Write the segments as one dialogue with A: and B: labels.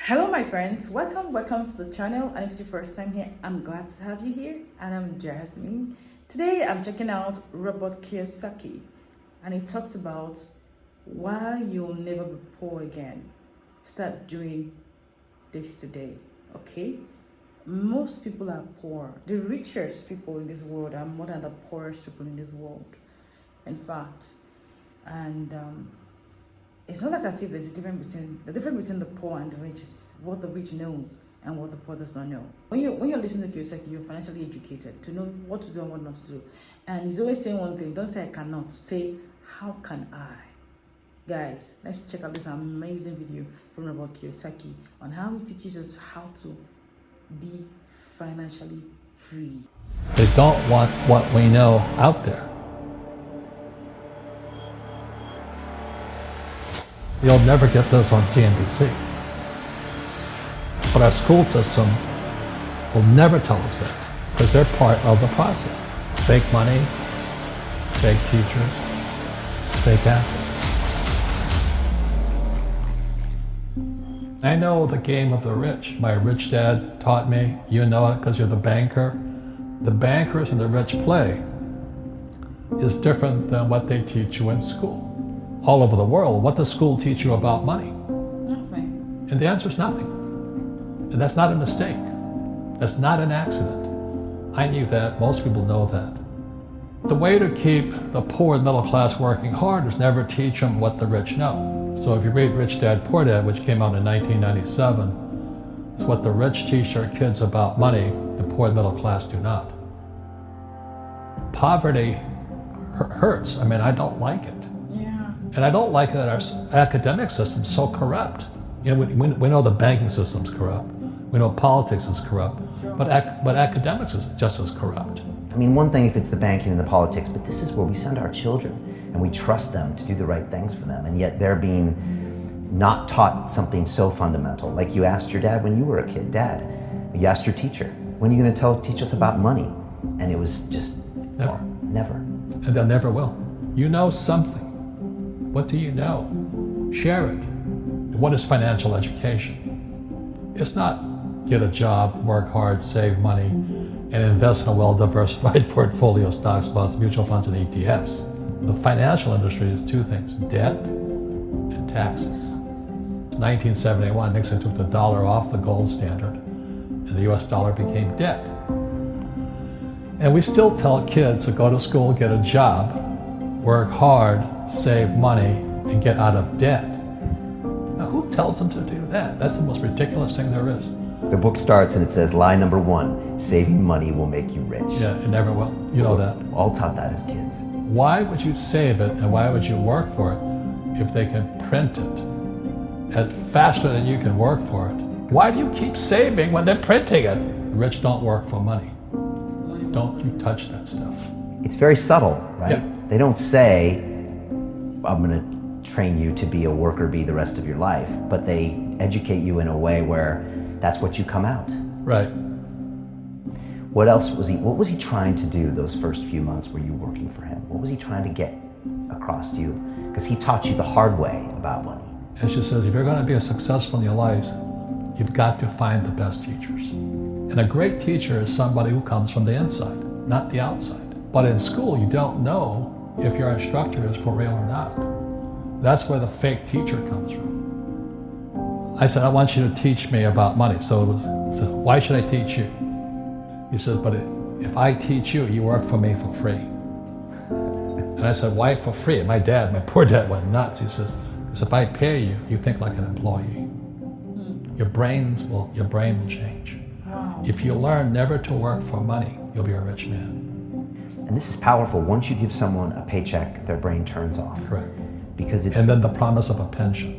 A: Hello my friends, welcome to the channel, and if it's your first time here, I'm glad to have you here, and I'm Jasmine. Today I'm checking out Robert Kiyosaki, and he talks about why you'll never be poor again. Start doing this today, okay? Most people are poor. The richest people in this world are more than the poorest people in this world, in fact. And it's not like as if there's a difference between the poor and the rich is what the rich knows and what the poor does not know. When you're listening to Kiyosaki, you're financially educated to know what to do and what not to do. And he's always saying one thing: don't say I cannot, say how can I. Guys, let's check out this amazing video from Robert Kiyosaki on how he teaches us how to be financially free.
B: They don't want what we know out there. You'll never get this on CNBC. But our school system will never tell us that, because they're part of the process. Fake money, fake teachers, fake assets. I know the game of the rich. My rich dad taught me. You know it because you're the banker. The bankers and the rich play is different than what they teach you in school. All over the world, what does school teach you about money?
A: Nothing.
B: And the answer is nothing. And that's not a mistake. That's not an accident. I knew that. Most people know that. The way to keep the poor and middle class working hard is never teach them what the rich know. So if you read Rich Dad, Poor Dad, which came out in 1997, it's what the rich teach their kids about money, the poor and middle class do not. Poverty hurts. I mean, I don't like it. And I don't like that our academic system's so corrupt. You know, we know the banking system's corrupt. We know politics is corrupt.
A: Sure.
B: But academics is just as corrupt.
C: I mean, one thing if it's the banking and the politics, but this is where we send our children and we trust them to do the right things for them, and yet they're being not taught something so fundamental. Like you asked your dad when you were a kid, Dad, you asked your teacher, when are you going to teach us about money? And it was just,
B: Never.
C: well, never.
B: And they never will. You know something. What do you know? Share it. What is financial education? It's not get a job, work hard, save money, and invest in a well-diversified portfolio of stocks, bonds, mutual funds, and ETFs. The financial industry is two things: debt and taxes. 1971, Nixon took the dollar off the gold standard, and the US dollar became debt. And we still tell kids to go to school, get a job, work hard, save money, and get out of debt. Now, who tells them to do that? That's the most ridiculous thing there is.
C: The book starts and it says, lie number 1, saving money will make you rich.
B: Yeah, it never will. You know that.
C: All taught that as kids.
B: Why would you save it and why would you work for it if they can print it faster than you can work for it? Why do you keep saving when they're printing it? The rich don't work for money. Don't you touch that stuff.
C: It's very subtle, right?
B: Yeah.
C: They don't say, I'm going to train you to be a worker bee the rest of your life, but they educate you in a way where that's what you come out.
B: Right.
C: What was he trying to do those first few months were you working for him? What was he trying to get across to you? Because he taught you the hard way about money.
B: And she says, if you're going to be successful in your life, you've got to find the best teachers. And a great teacher is somebody who comes from the inside, not the outside. But in school, you don't know if your instructor is for real or not. That's where the fake teacher comes from. I said, I want you to teach me about money. So he said, why should I teach you? He said, but if I teach you, you work for me for free. And I said, why for free? And my poor dad went nuts. He says, because if I pay you, you think like an employee. Your brain will change.
A: Wow.
B: If you learn never to work for money, you'll be a rich man.
C: And this is powerful. Once you give someone a paycheck, their brain turns off.
B: Correct.
C: Because it's...
B: And then the promise of a pension.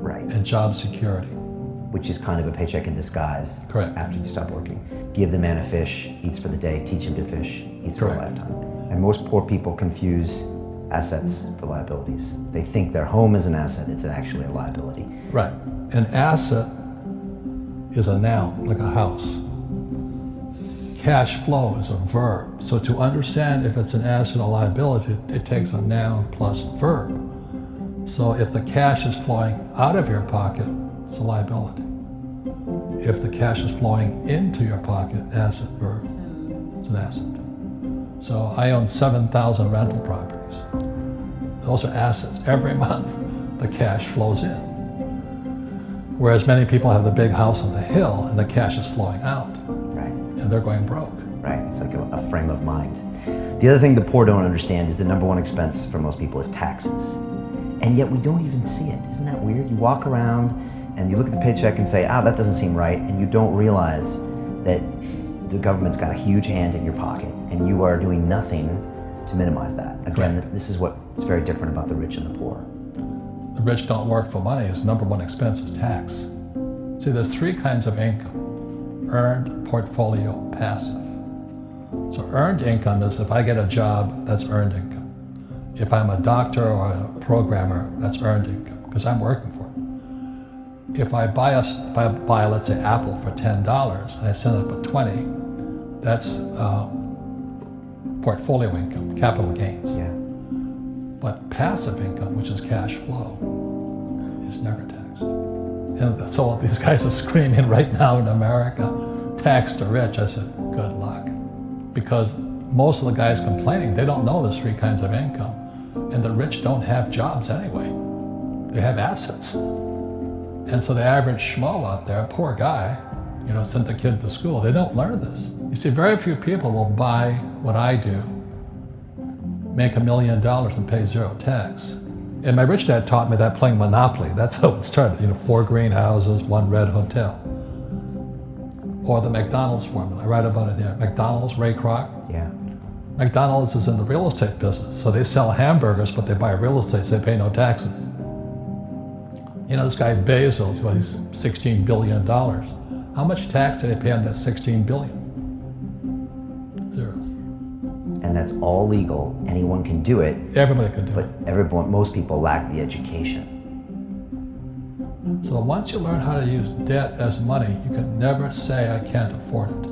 C: Right.
B: And job security.
C: Which is kind of a paycheck in disguise.
B: Correct.
C: After you stop working. Give the man a fish, eats for the day, teach him to fish, eats for a
B: Correct.
C: lifetime. And most poor people confuse assets for liabilities. They think their home is an asset, it's actually a liability.
B: Right. An asset is a noun, like a house. Cash flow is a verb. So to understand if it's an asset or liability, it takes a noun plus verb. So if the cash is flowing out of your pocket, it's a liability. if the cash is flowing into your pocket, asset or it's an asset. So I own 7,000 rental properties. Those are assets. Every month, the cash flows in. Whereas many people have the big house on the hill and the cash is flowing out.
C: Right.
B: And they're going broke.
C: Right, it's like a frame of mind. The other thing the poor don't understand is the number one expense for most people is taxes. And yet we don't even see it. Isn't that weird? You walk around and you look at the paycheck and say, that doesn't seem right, and you don't realize that the government's got a huge hand in your pocket and you are doing nothing to minimize that. Again, this is what is very different about the rich and the poor.
B: The rich don't work for money. His number one expense is tax. See, there's three kinds of income: earned, portfolio, passive. So earned income is if I get a job, that's earned income. If I'm a doctor or a programmer, that's earned income because I'm working for it. If I buy, let's say, Apple for $10 and I sell it for 20, that's portfolio income, capital gains.
C: Yeah.
B: But passive income, which is cash flow, is never taxed. And so these guys are screaming right now in America, tax the rich. I said, good luck. Because most of the guys complaining, they don't know there's three kinds of income. And the rich don't have jobs anyway. They have assets. And so the average schmo out there, poor guy, sent the kid to school, they don't learn this. You see, very few people will buy what I do, make $1 million and pay zero tax. And my rich dad taught me that playing Monopoly. That's how it started. 4 greenhouses, 1 red hotel. Or the McDonald's formula. I write about it here. McDonald's, Ray Kroc.
C: Yeah.
B: McDonald's is in the real estate business. So they sell hamburgers, but they buy real estate, so they pay no taxes. This guy Bezos, well, he's $16 billion. How much tax did they pay on that $16 billion? Zero.
C: And that's all legal. Anyone can do it.
B: Everybody can do it.
C: But most people lack the education.
B: So once you learn how to use debt as money, you can never say, I can't afford it.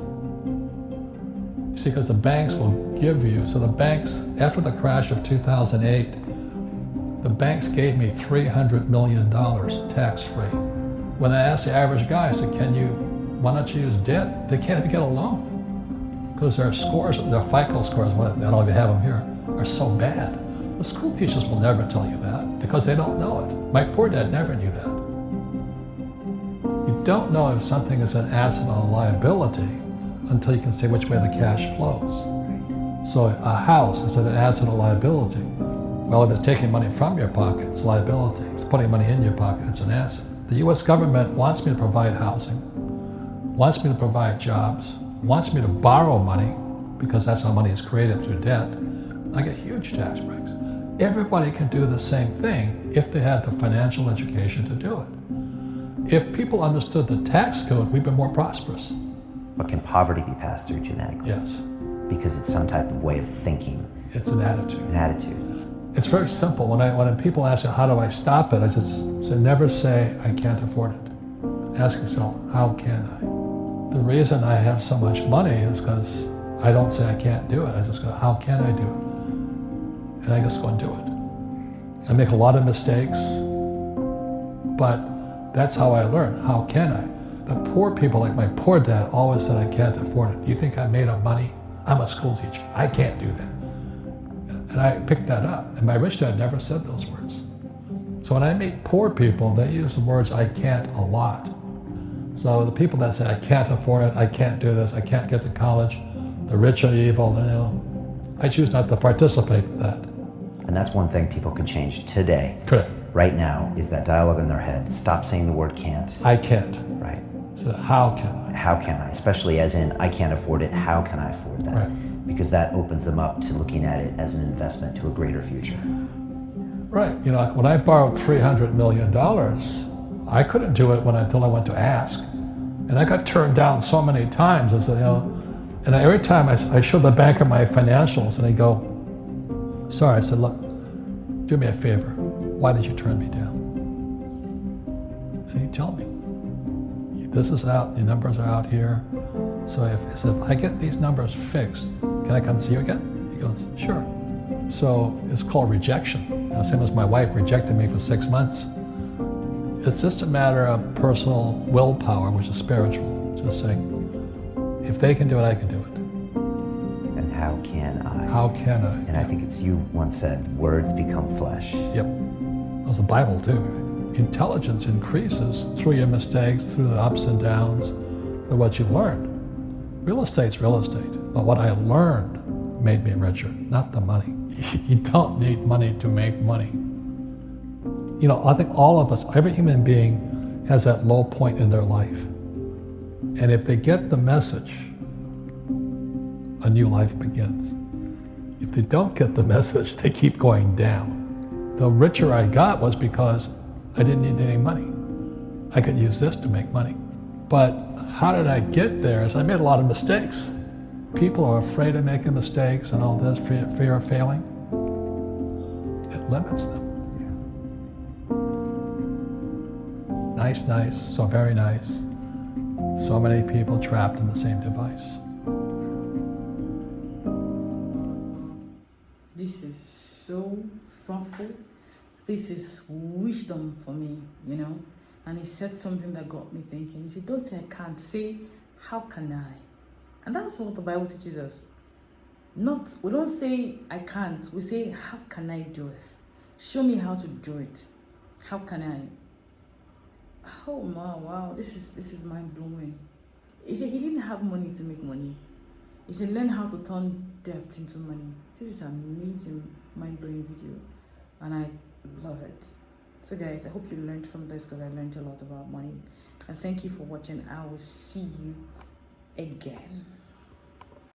B: You see, because the banks will give you, so the banks, after the crash of 2008, the banks gave me $300 million tax-free. When I asked the average guy, I said, why don't you use debt? They can't even get a loan. Because their scores, their FICO scores, I don't know if you have them here, are so bad. The school teachers will never tell you that because they don't know it. My poor dad never knew that. You don't know if something is an asset or a liability until you can say which way the cash flows. So a house, is it an asset or liability? Well, if it's taking money from your pocket, it's liability. If it's putting money in your pocket, it's an asset. The US government wants me to provide housing, wants me to provide jobs, wants me to borrow money because that's how money is created through debt. I get huge tax breaks. Everybody can do the same thing if they had the financial education to do it. If people understood the tax code, we'd be more prosperous.
C: But can poverty be passed through genetically?
B: Yes.
C: Because it's some type of way of thinking.
B: It's an attitude.
C: An attitude.
B: It's very simple. When people ask you, how do I stop it? I just say, never say, I can't afford it. Ask yourself, how can I? The reason I have so much money is because I don't say I can't do it. I just go, how can I do it? And I just go and do it. I make a lot of mistakes, but that's how I learn. How can I? The poor people, like my poor dad, always said I can't afford it. Do you think I'm made of money? I'm a school teacher. I can't do that. And I picked that up. And my rich dad never said those words. So when I meet poor people, they use the words I can't a lot. So the people that say I can't afford it, I can't do this, I can't get to college, the rich are evil, I choose not to participate in that.
C: And that's one thing people could change today.
B: Correct.
C: Right now is that dialogue in their head. Stop saying the word can't.
B: I can't.
C: Right.
B: So how can I?
C: How can I? Especially as in, I can't afford it, how can I afford that?
B: Right.
C: Because that opens them up to looking at it as an investment to a greater future.
B: Right. When I borrowed $300 million, I couldn't do it until I went to ask. And I got turned down so many times. I said, and every time I showed the banker my financials and they go, sorry. I said, look, do me a favor. Why did you turn me down? And he'd tell me, this is out, the numbers are out here. So if I get these numbers fixed, can I come see you again? He goes, sure. So it's called rejection. Same as my wife rejected me for 6 months. It's just a matter of personal willpower, which is spiritual. Just saying, if they can do it, I can do it.
C: And how can I?
B: How can I?
C: And I think it's you once said, words become flesh.
B: Yep. That was the Bible too. Intelligence increases through your mistakes, through the ups and downs, through what you've learned. Real estate's real estate, but what I learned made me richer, not the money. You don't need money to make money. You know, I think all of us, every human being has that low point in their life. And if they get the message, a new life begins. If they don't get the message, they keep going down. The richer I got was because I didn't need any money. I could use this to make money. But how did I get there? Is I made a lot of mistakes. People are afraid of making mistakes and all this, fear of failing. It limits them. Nice, so very nice. So many people trapped in the same device.
A: This is so thoughtful. This is wisdom for me, you know. And he said something that got me thinking. He said, don't say I can't, say, how can I? And that's what the Bible teaches us. We don't say I can't, we say, how can I do it? Show me how to do it. How can I? Oh my, wow, this is mind blowing. He said he didn't have money to make money. He said learn how to turn debt into money. This is an amazing, mind blowing video, and I love it. So guys, I hope you learned from this because I learned a lot about money. And thank you for watching. I will see you again.